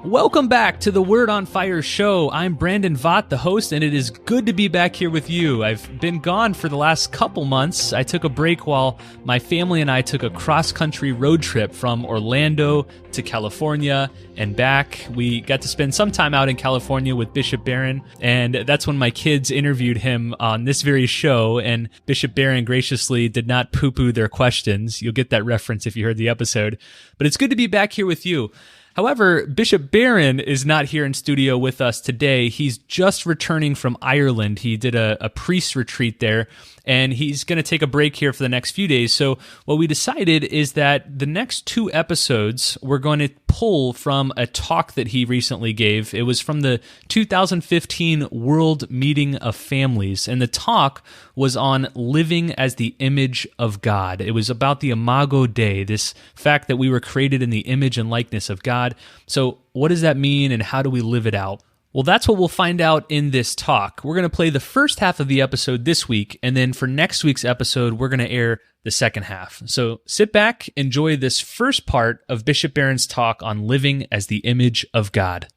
Welcome back to the Word on Fire show. I'm Brandon Vaught, the host, and it is good to be back here with you. I've been gone for the last couple months. I took a break while my family and I took a cross-country road trip from Orlando to California and back. We got to spend some time out in California with Bishop Barron, and that's when my kids interviewed him on this very show, and Bishop Barron graciously did not poo-poo their questions. You'll get that reference if you heard the episode. But it's good to be back here with you. However, Bishop Barron is not here in studio with us today. He's just returning from Ireland. He did a priest retreat there, and he's going to take a break here for the next few days. So what we decided is that the next two episodes, we're going to pull from a talk that he recently gave. It was from the 2015 World Meeting of Families, and the talk was on living as the image of God. It was about the Imago Dei, this fact that we were created in the image and likeness of God. So what does that mean, and how do we live it out? Well, that's what we'll find out in this talk. We're going to play the first half of the episode this week, and then for next week's episode, we're going to air the second half. So sit back, enjoy this first part of Bishop Barron's talk on living as the image of God.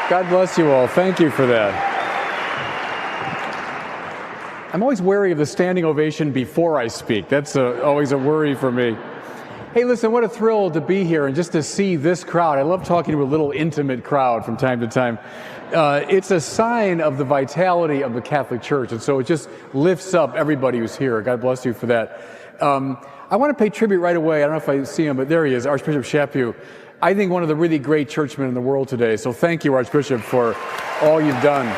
God bless you all. Thank you for that. I'm always wary of the standing ovation before I speak. That's always a worry for me. Hey, listen, what a thrill to be here and just to see this crowd. I love talking to a little intimate crowd from time to time. It's a sign of the vitality of the Catholic Church, and so it just lifts up everybody who's here. God bless you for that. I want to pay tribute right away. I don't know if I see him, but there he is, Archbishop Chaput. I think one of the really great churchmen in the world today. So thank you, Archbishop, for all you've done.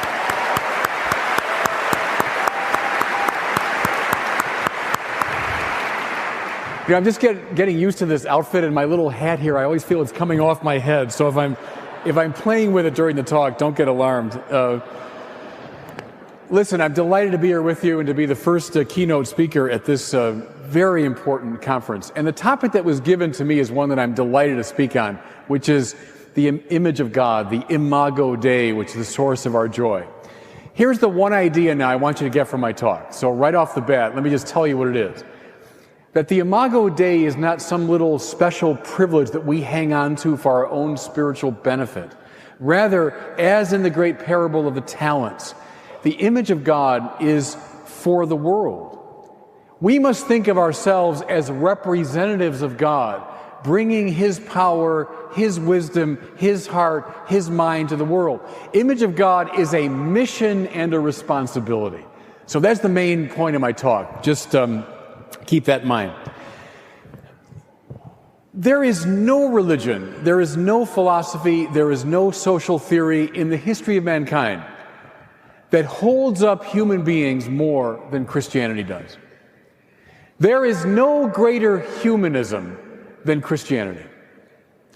You know, I'm just getting used to this outfit and my little hat here. I always feel it's coming off my head. So if I'm playing with it during the talk, don't get alarmed. Listen, I'm delighted to be here with you and to be the first keynote speaker at this very important conference. And the topic that was given to me is one that I'm delighted to speak on, which is the image of God, the Imago Dei, which is the source of our joy. Here's the one idea now I want you to get from my talk. So right off the bat, let me just tell you what it is. That the Imago Dei is not some little special privilege that we hang on to for our own spiritual benefit. Rather, as in the great parable of the talents, the image of God is for the world. We must think of ourselves as representatives of God, bringing His power, His wisdom, His heart, His mind to the world. Image of God is a mission and a responsibility. So that's the main point of my talk. Just keep that in mind. There is no religion, there is no philosophy, there is no social theory in the history of mankind that holds up human beings more than Christianity does. There is no greater humanism than Christianity.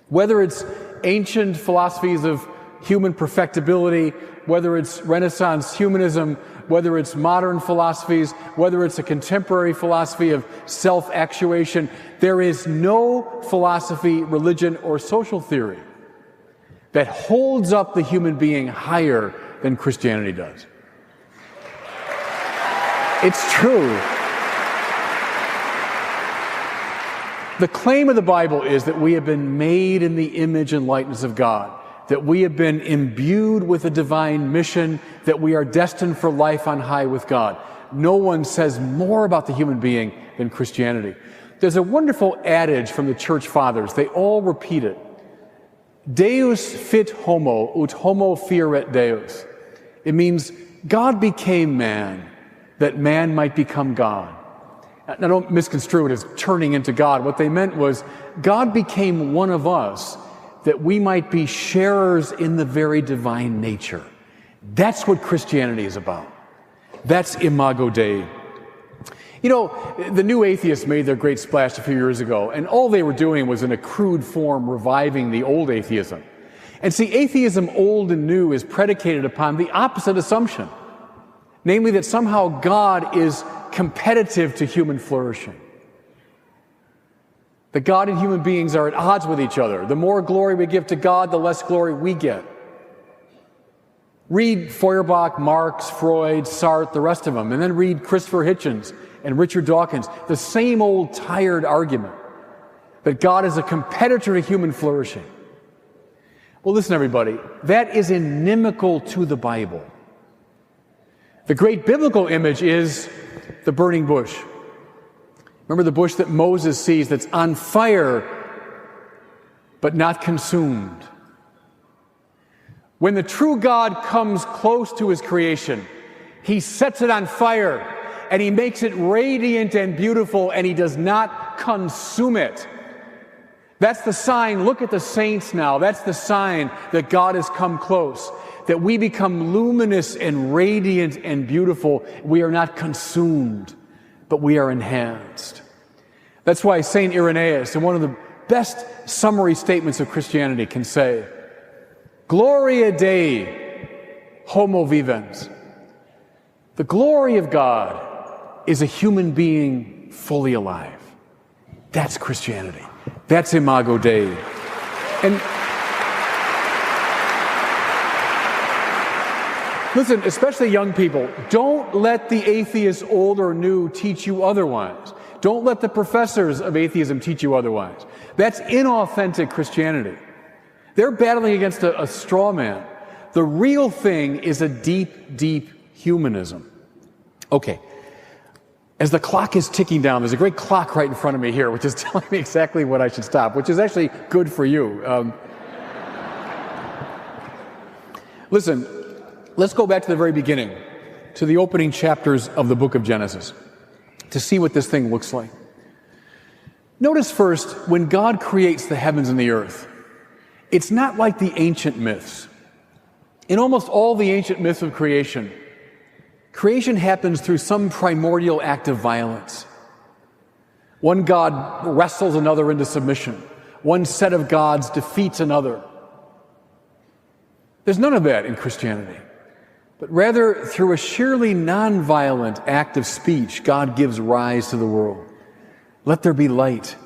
Whether it's ancient philosophies of human perfectibility, whether it's Renaissance humanism, whether it's modern philosophies, whether it's a contemporary philosophy of self-actuation, there is no philosophy, religion, or social theory that holds up the human being higher than Christianity does. It's true. The claim of the Bible is that we have been made in the image and likeness of God, that we have been imbued with a divine mission, that we are destined for life on high with God. No one says more about the human being than Christianity. There's a wonderful adage from the church fathers. They all repeat it. Deus fit homo, ut homo fieret Deus. It means God became man, that man might become God. Now don't misconstrue it as turning into God. What they meant was God became one of us, that we might be sharers in the very divine nature. That's what Christianity is about. That's Imago Dei. You know, the new atheists made their great splash a few years ago, and all they were doing was in a crude form reviving the old atheism. And see, atheism, old and new, is predicated upon the opposite assumption, namely that somehow God is competitive to human flourishing. That God and human beings are at odds with each other. The more glory we give to God, the less glory we get. Read Feuerbach, Marx, Freud, Sartre, the rest of them, and then read Christopher Hitchens and Richard Dawkins. The same old tired argument that God is a competitor to human flourishing. Well, listen, everybody, that is inimical to the Bible. The great biblical image is the burning bush. Remember the bush that Moses sees that's on fire but not consumed. When the true God comes close to his creation, he sets it on fire and he makes it radiant and beautiful, and he does not consume it. That's the sign. Look at the saints now. That's the sign that God has come close, that we become luminous and radiant and beautiful. We are not consumed, but we are enhanced. That's why St. Irenaeus, in one of the best summary statements of Christianity, can say, Gloria Dei, homo vivens. The glory of God is a human being fully alive. That's Christianity. That's Imago Dei. And listen, especially young people, don't let the atheists, old or new, teach you otherwise. Don't let the professors of atheism teach you otherwise. That's inauthentic Christianity. They're battling against a straw man. The real thing is a deep, deep humanism. Okay. As the clock is ticking down, there's a great clock right in front of me here, which is telling me exactly what I should stop, which is actually good for you. Listen, let's go back to the very beginning, to the opening chapters of the book of Genesis, to see what this thing looks like. Notice first, when God creates the heavens and the earth, it's not like the ancient myths. In almost all the ancient myths of creation, creation happens through some primordial act of violence. One god wrestles another into submission. One set of gods defeats another. There's none of that in Christianity. But rather, through a sheerly nonviolent act of speech, God gives rise to the world. Let there be light,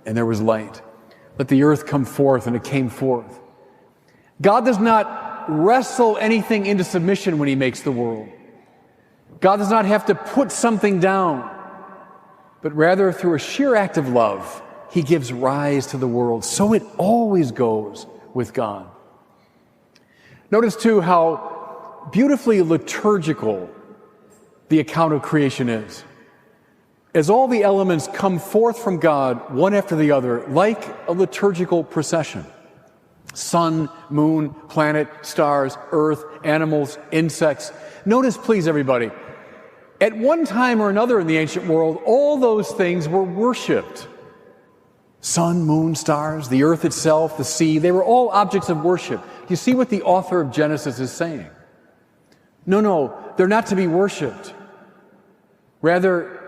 and there was light. Let the earth come forth, and it came forth. God does not wrestle anything into submission when he makes the world. God does not have to put something down, but rather through a sheer act of love, he gives rise to the world. So it always goes with God. Notice too how beautifully liturgical the account of creation is. As all the elements come forth from God, one after the other, like a liturgical procession. Sun, moon, planet, stars, earth, animals, insects. Notice, please, everybody, at one time or another in the ancient world, all those things were worshipped. Sun, moon, stars, the earth itself, the sea, they were all objects of worship. You see what the author of Genesis is saying? No, they're not to be worshipped. Rather,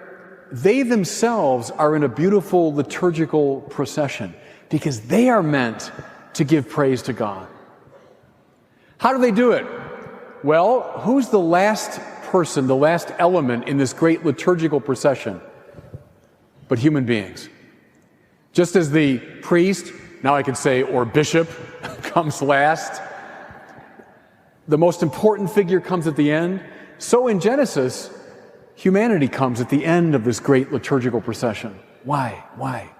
they themselves are in a beautiful liturgical procession because they are meant to give praise to God. How do they do it? Well, who's the last person, the last element in this great liturgical procession? But human beings. Just as the priest, now I could say, or bishop, comes last, the most important figure comes at the end, so in Genesis, humanity comes at the end of this great liturgical procession. Why?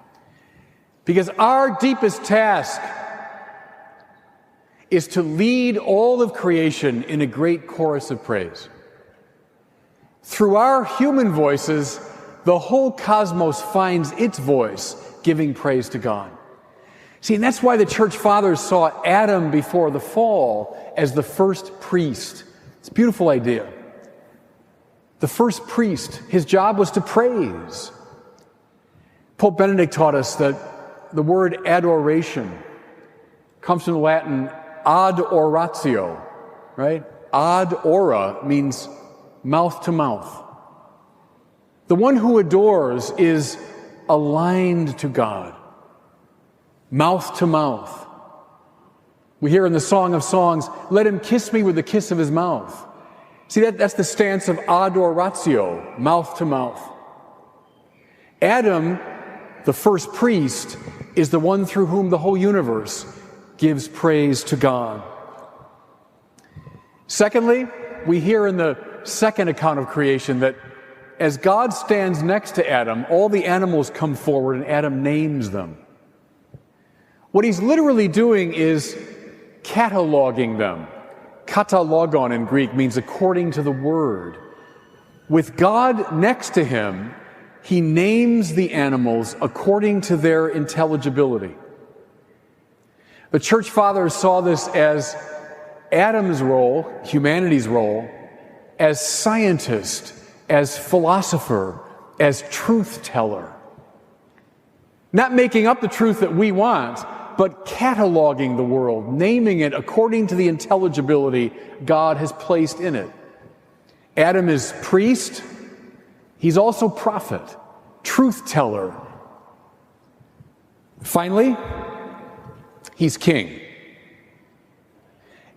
Because our deepest task is to lead all of creation in a great chorus of praise. Through our human voices, the whole cosmos finds its voice giving praise to God. See, and that's why the church fathers saw Adam before the fall as the first priest. It's a beautiful idea. The first priest, his job was to praise. Pope Benedict taught us that the word adoration comes from the Latin ad oratio, right? Ad ora means mouth to mouth. The one who adores is aligned to God, mouth to mouth. We hear in the Song of Songs, let him kiss me with the kiss of his mouth. See, that's the stance of adoratio, mouth to mouth. Adam, the first priest, is the one through whom the whole universe gives praise to God. Secondly, we hear in the second account of creation that as God stands next to Adam, all the animals come forward and Adam names them. What he's literally doing is cataloging them. Katalogon in Greek means according to the word. With God next to him, he names the animals according to their intelligibility. The church fathers saw this as Adam's role, humanity's role, as scientist, as philosopher, as truth teller. Not making up the truth that we want, but cataloging the world, naming it according to the intelligibility God has placed in it. Adam is priest. He's also prophet, truth teller. Finally, he's king.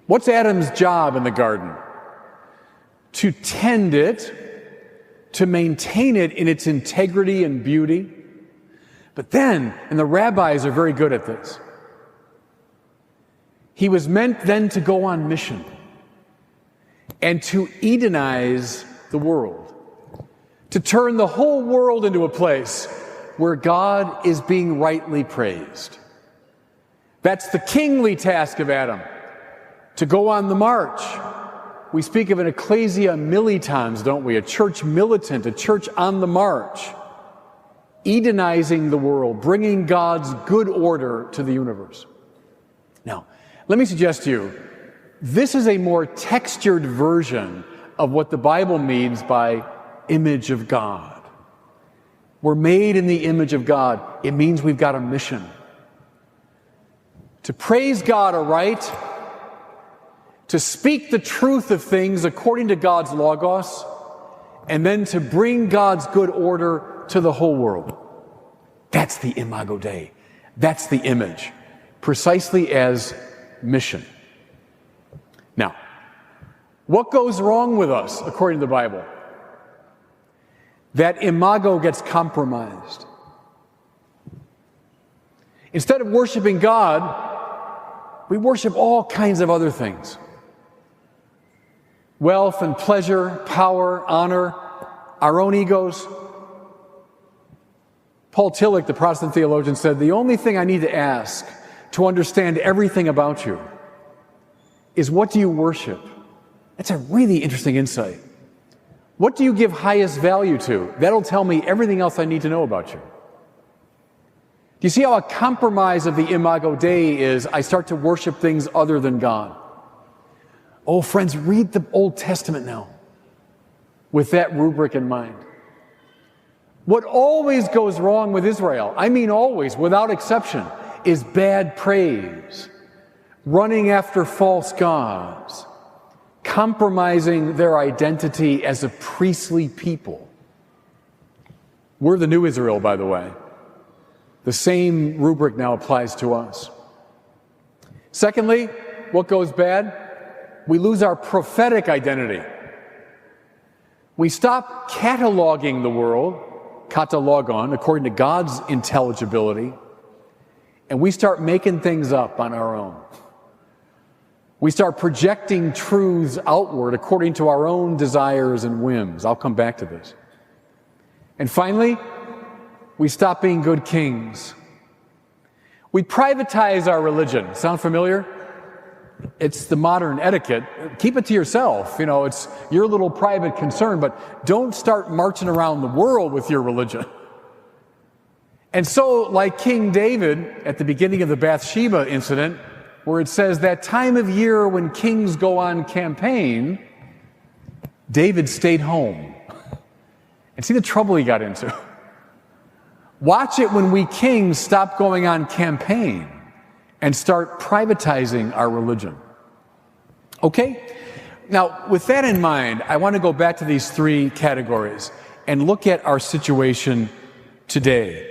What's Adam's job in the garden? To tend it, to maintain it in its integrity and beauty. But then, and the rabbis are very good at this, he was meant then to go on mission and to Edenize the world, to turn the whole world into a place where God is being rightly praised. That's the kingly task of Adam, to go on the march. We speak of an ecclesia militans, don't we? A church militant, a church on the march, Edenizing the world, bringing God's good order to the universe. Now, let me suggest to you, this is a more textured version of what the Bible means by image of God. We're made in the image of God. It means we've got a mission. To praise God aright, to speak the truth of things according to God's logos, and then to bring God's good order to the whole world. That's the imago Dei. That's the image, precisely as mission. Now, what goes wrong with us according to the Bible? That imago gets compromised. Instead of worshiping God, we worship all kinds of other things. Wealth and pleasure, power, honor, our own egos. Paul Tillich, the Protestant theologian, said, the only thing I need to ask to understand everything about you is, what do you worship? That's a really interesting insight. What do you give highest value to? That'll tell me everything else I need to know about you. Do you see how a compromise of the imago Dei is, I start to worship things other than God? Oh, friends, read the Old Testament now with that rubric in mind. What always goes wrong with Israel, I mean always, without exception, is bad praise, running after false gods, compromising their identity as a priestly people. We're the new Israel, by the way. The same rubric now applies to us. Secondly, what goes bad? We lose our prophetic identity. We stop cataloging the world, katalogon, according to God's intelligibility, and we start making things up on our own. We start projecting truths outward according to our own desires and whims. I'll come back to this. And finally, we stop being good kings. We privatize our religion. Sound familiar? It's the modern etiquette. Keep it to yourself. You know, it's your little private concern, but don't start marching around the world with your religion. And so, like King David at the beginning of the Bathsheba incident, where it says that time of year when kings go on campaign, David stayed home. And see the trouble he got into. Watch it when we kings stop going on campaign and start privatizing our religion. Okay? Now, with that in mind, I want to go back to these three categories and look at our situation today.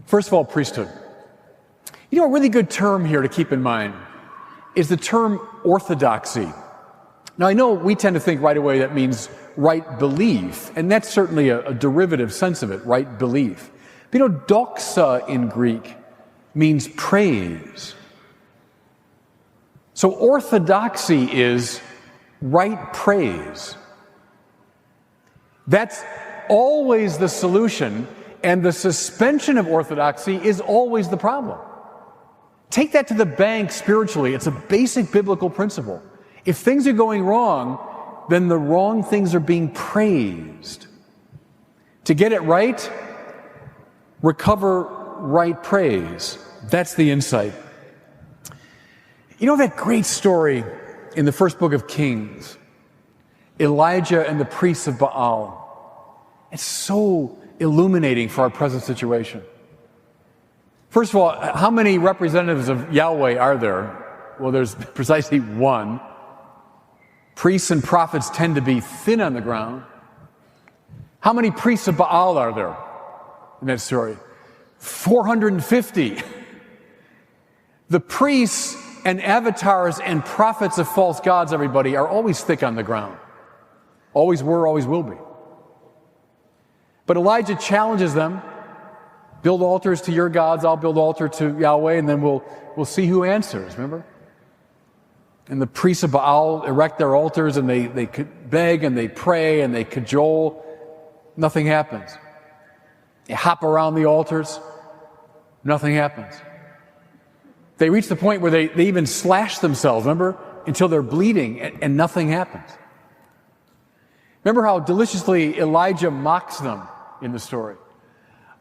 First of all, priesthood. You know, a really good term here to keep in mind is the term orthodoxy. Now, I know we tend to think right away that means right belief, and that's certainly a derivative sense of it, right belief. But you know, doxa in Greek means praise. So orthodoxy is right praise. That's always the solution, and the suspension of orthodoxy is always the problem. Take that to the bank spiritually. It's a basic biblical principle. If things are going wrong, then the wrong things are being praised. To get it right, recover right praise. That's the insight. You know that great story in the first book of Kings, Elijah and the priests of Baal? It's so illuminating for our present situation. First of all, how many representatives of Yahweh are there? Well, there's precisely one. Priests and prophets tend to be thin on the ground. How many priests of Baal are there in that story? 450. The priests and avatars and prophets of false gods, everybody, are always thick on the ground. Always were, always will be. But Elijah challenges them. Build altars to your gods, I'll build altar to Yahweh, and then we'll see who answers, remember? And the priests of Baal erect their altars, and they beg, and they pray, and they cajole. Nothing happens. They hop around the altars. Nothing happens. They reach the point where they even slash themselves, remember? Until they're bleeding, and nothing happens. Remember how deliciously Elijah mocks them in the story?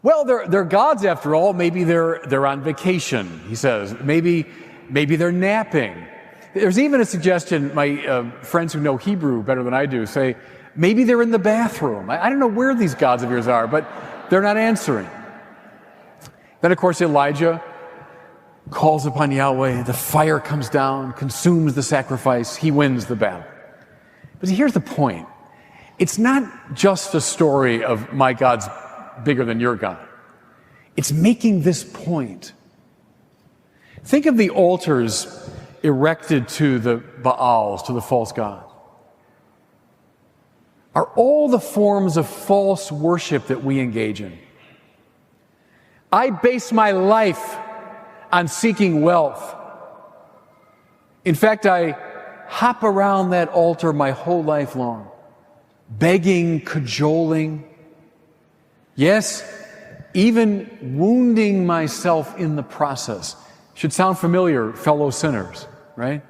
Well, they're gods after all. Maybe they're on vacation, he says. Maybe they're napping. There's even a suggestion, my friends who know Hebrew better than I do say, maybe they're in the bathroom. I don't know where these gods of yours are, but they're not answering. Then, of course, Elijah calls upon Yahweh. The fire comes down, consumes the sacrifice. He wins the battle. But see, here's the point. It's not just a story of my God's bigger than your God. It's making this point. Think of the altars erected to the Baals, to the false gods. Are all the forms of false worship that we engage in. I base my life on seeking wealth. In fact, I hop around that altar my whole life long, begging, cajoling, yes, even wounding myself in the process. Should sound familiar, fellow sinners, right?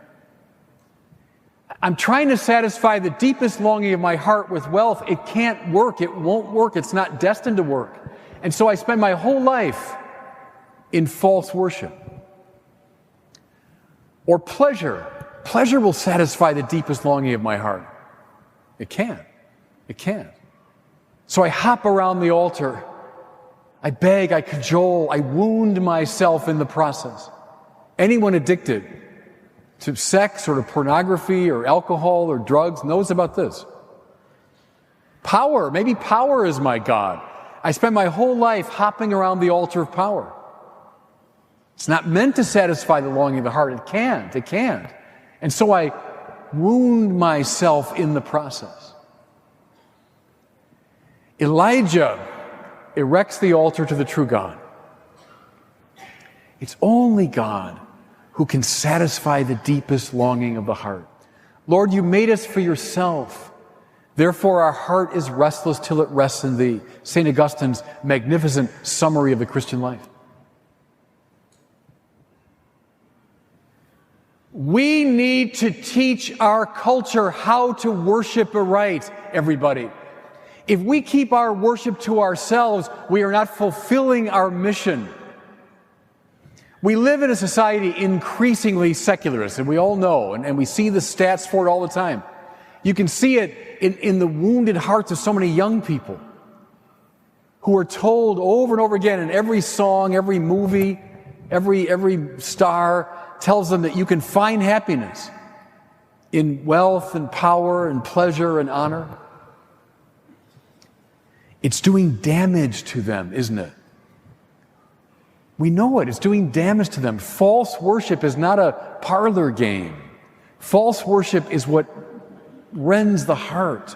I'm trying to satisfy the deepest longing of my heart with wealth. It can't work. It won't work. It's not destined to work. And so I spend my whole life in false worship. Or pleasure. Pleasure will satisfy the deepest longing of my heart. It can't. It can't. So I hop around the altar. I beg, I cajole, I wound myself in the process. Anyone addicted to sex or to pornography or alcohol or drugs knows about this. Power, maybe power is my God. I spend my whole life hopping around the altar of power. It's not meant to satisfy the longing of the heart. It can't. And so I wound myself in the process. Elijah erects the altar to the true God. It's only God who can satisfy the deepest longing of the heart. Lord, you made us for yourself. Therefore, our heart is restless till it rests in thee. St. Augustine's magnificent summary of the Christian life. We need to teach our culture how to worship aright, everybody. If we keep our worship to ourselves, we are not fulfilling our mission. We live in a society increasingly secularist, and we all know, and we see the stats for it all the time. You can see it in the wounded hearts of so many young people who are told over and over again in every song, every movie, every star tells them that you can find happiness in wealth and power and pleasure and honor. It's doing damage to them, isn't it? We know it. It's doing damage to them. False worship is not a parlor game. False worship is what rends the heart.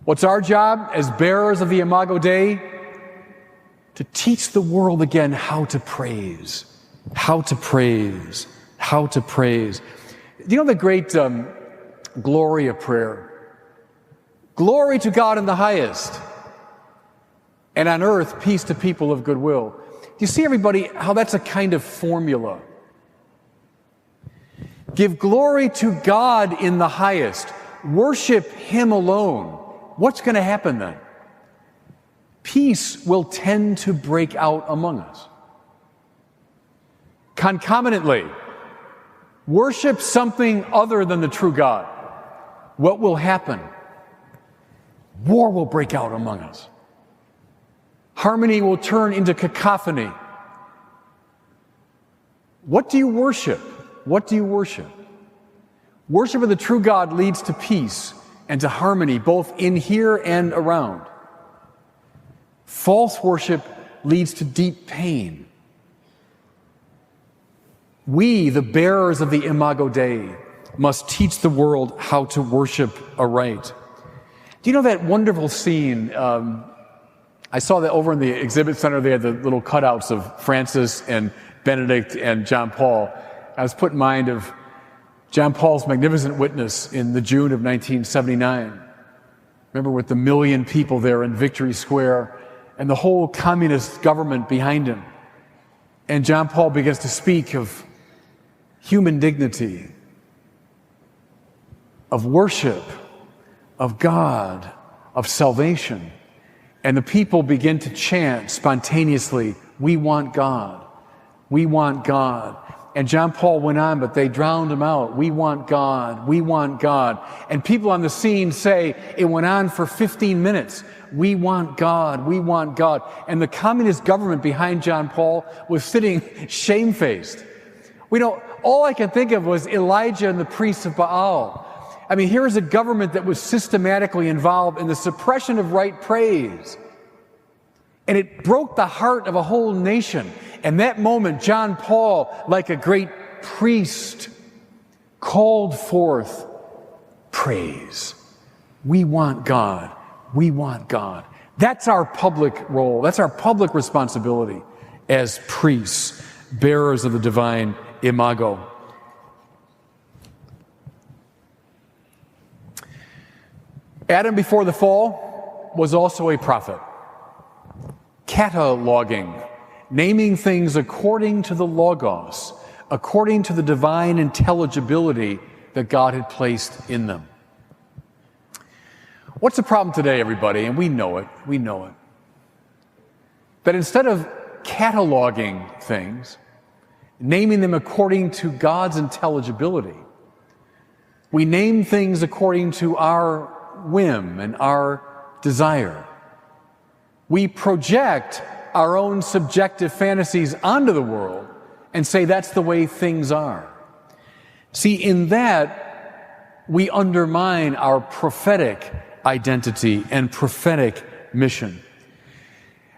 What's our job as bearers of the Imago Dei? to teach the world again how to praise, how to praise, how to praise. Do you know the great glory of prayer? Glory to God in the highest, and on earth peace to people of good will. Do you see, everybody, how that's a kind of formula? Give glory to God in the highest. Worship Him alone. What's going to happen then? Peace will tend to break out among us. Concomitantly, worship something other than the true God. What will happen? War will break out among us. Harmony will turn into cacophony. What do you worship? What do you worship? Worship of the true God leads to peace and to harmony, both in here and around. False worship leads to deep pain. We, the bearers of the Imago Dei, must teach the world how to worship aright. Do you know that wonderful scene? I saw that over in the exhibit center. They had the little cutouts of Francis and Benedict and John Paul. I was put in mind of John Paul's magnificent witness in the June of 1979. Remember, with the 1 million people there in Victory Square and the whole communist government behind him. And John Paul begins to speak of human dignity, of worship, of God, of salvation. And the people begin to chant spontaneously, "We want God. We want God." And John Paul went on, but they drowned him out. "We want God. We want God." And people on the scene say it went on for 15 minutes. "We want God. We want God." And the communist government behind John Paul was sitting shamefaced. All I could think of was Elijah and the priests of Baal. I mean, here is a government that was systematically involved in the suppression of right praise. And it broke the heart of a whole nation. And that moment, John Paul, like a great priest, called forth praise. We want God. We want God. That's our public role. That's our public responsibility as priests, bearers of the divine imago. Adam, before the fall, was also a prophet. Cataloging, naming things according to the Logos, according to the divine intelligibility that God had placed in them. What's the problem today, everybody? And we know it. That instead of cataloging things, naming them according to God's intelligibility, we name things according to our whim and our desire. We project our own subjective fantasies onto the world and say that's the way things are. See, in that, we undermine our prophetic identity and prophetic mission.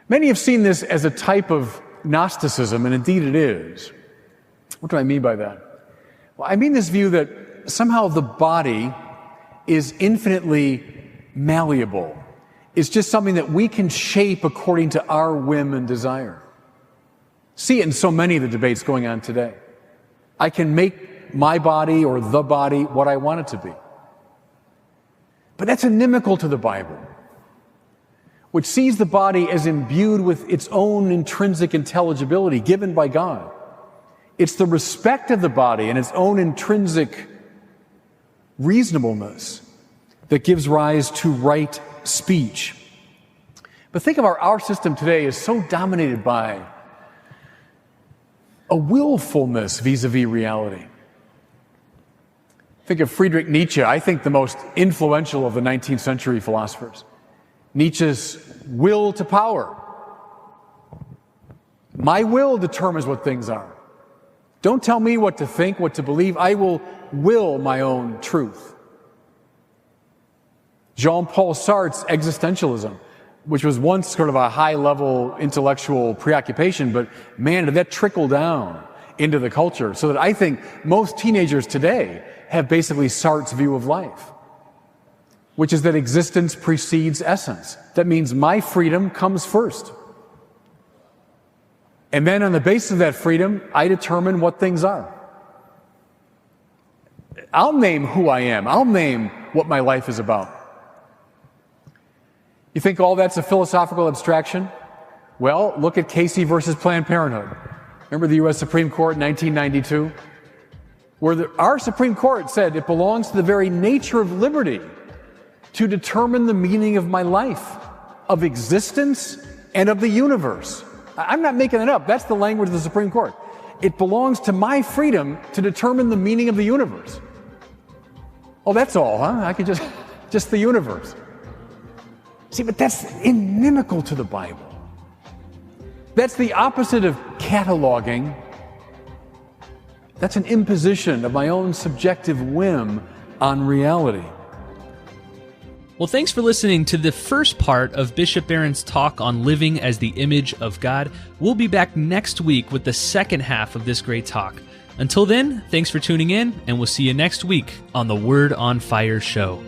Many have seen this as a type of Gnosticism, and indeed it is. What do I mean by that? Well, I mean this view that somehow the body is infinitely malleable. It's just something that we can shape according to our whim and desire. See it in so many of the debates going on today. I can make my body or the body what I want it to be. But that's inimical to the Bible, which sees the body as imbued with its own intrinsic intelligibility given by God. It's the respect of the body and its own intrinsic reasonableness that gives rise to right speech. But think of our system today is so dominated by a willfulness vis-a-vis reality. Think of Friedrich Nietzsche, I think the most influential of the 19th century philosophers. Nietzsche's will to power. My will determines what things are. Don't tell me what to think, what to believe. I will my own truth. Jean-Paul Sartre's existentialism, which was once sort of a high-level intellectual preoccupation, but man, did that trickle down into the culture, so that I think most teenagers today have basically Sartre's view of life, which is that existence precedes essence. That means my freedom comes first. And then on the basis of that freedom, I determine what things are. I'll name who I am. I'll name what my life is about. You think all that's a philosophical abstraction? Well, look at Casey versus Planned Parenthood. Remember the U.S. Supreme Court in 1992? Where our Supreme Court said it belongs to the very nature of liberty to determine the meaning of my life, of existence, and of the universe. I'm not making it up. That's the language of the Supreme Court. It belongs to my freedom to determine the meaning of the universe. Oh, that's all, huh? I can just the universe. See, but that's inimical to the Bible. That's the opposite of cataloging. That's an imposition of my own subjective whim on reality. Well, thanks for listening to the first part of Bishop Barron's talk on living as the image of God. We'll be back next week with the second half of this great talk. Until then, thanks for tuning in, and we'll see you next week on the Word on Fire show.